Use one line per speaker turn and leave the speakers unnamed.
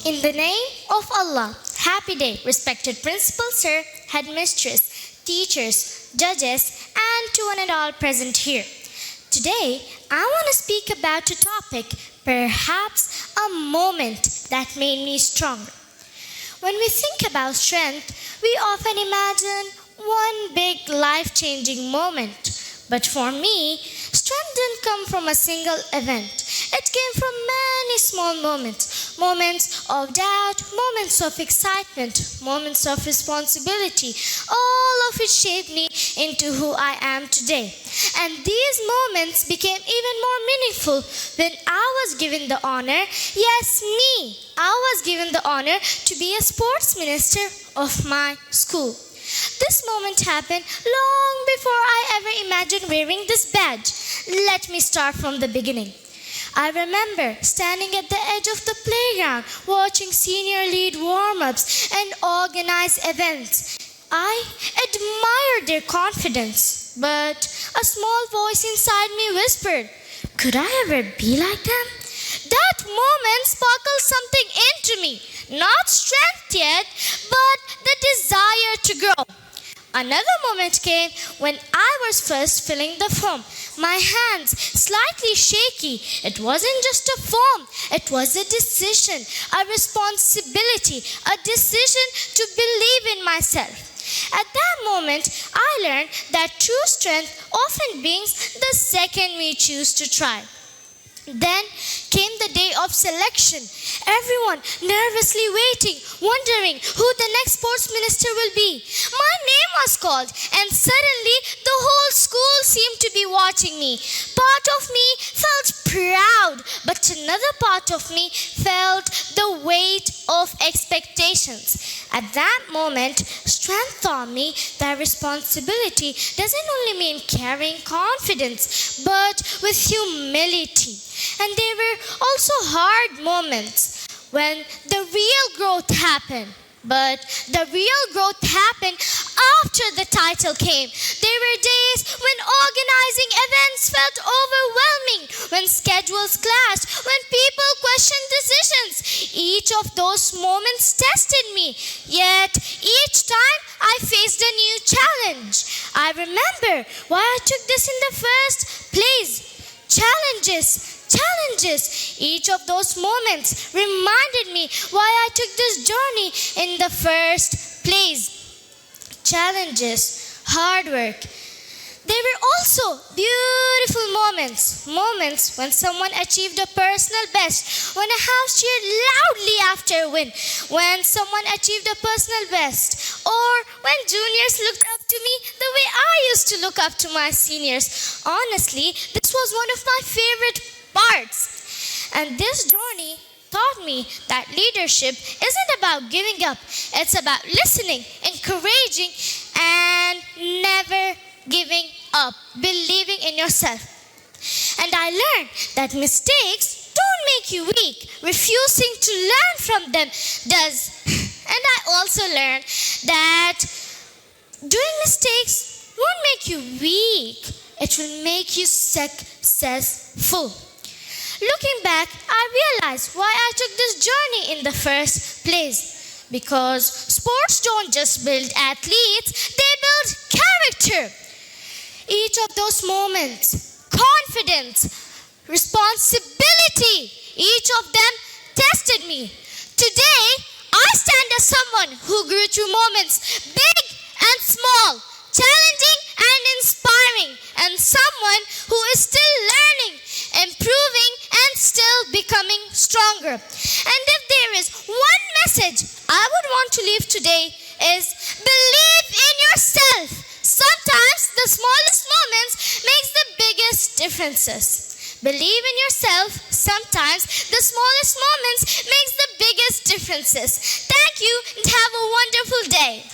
In the name of Allah, happy day, respected principal sir, headmistress, teachers, judges, and to one and all present here. Today, I want to speak about a topic, perhaps a moment that made me stronger. When we think about strength, we often imagine one big life-changing moment. But for me, strength didn't come from a single event. It came from many small moments. Moments of doubt, moments of excitement, moments of responsibility. All of it shaped me into who I am today. And these moments became even more meaningful when I was given the honor, yes, me, I was given the honor to be a sports minister of my school. This moment happened long before I ever imagined wearing this badge. Let me start from the beginning. I remember standing at the edge of the playground, watching senior lead warm-ups and organized events. I admired their confidence, but a small voice inside me whispered, could I ever be like them? That moment sparkled something into me. Not strength yet, but the desire to grow. Another moment came when I was first filling the form. My hands slightly shaky. It wasn't just a form, it was a decision, a responsibility, a decision to believe in myself. At that moment, I learned that true strength often brings the second we choose to try. Then came the day of selection. Everyone nervously waiting, wondering who the next sports minister will be. My name was called, and suddenly the whole school seemed to be watching me. Part of me felt proud, but another part of me felt the weight of expectations. At that moment, strength taught me that responsibility doesn't only mean carrying confidence, but with humility. And there were also hard moments when the real growth happened. But the real growth happened after the title came. There were days when organizing events felt overwhelming, when schedules clashed, when people questioned decisions. Each of those moments tested me. Yet each time I faced a new challenge. I remember why I took this in the first place. Challenges. Each of those moments reminded me why I took this journey in the first place. Challenges, hard work. There were also beautiful moments when someone achieved a personal best, when a house cheered loudly after a win, when someone achieved a personal best, or when juniors looked up to me the way I used to look up to my seniors. Honestly, this was one of my favorite parts. And this journey taught me that leadership isn't about giving up. It's about listening, encouraging, and never giving up, believing in yourself. And I learned that mistakes don't make you weak. Refusing to learn from them does. And I also learned that doing mistakes won't make you weak. It will make you successful. Looking back, I realized why I took this journey in the first place. Because sports don't just build athletes, they build character. Each of those moments, confidence, responsibility, each of them tested me. Today, I stand as someone who grew through moments, big and small, challenging and inspiring, and someone who is still learning, improving, and still becoming stronger. And if there is one message I would want to leave today is believe in yourself. Sometimes the smallest moments makes the biggest differences. Believe in yourself. Sometimes the smallest moments makes the biggest differences. Thank you and have a wonderful day.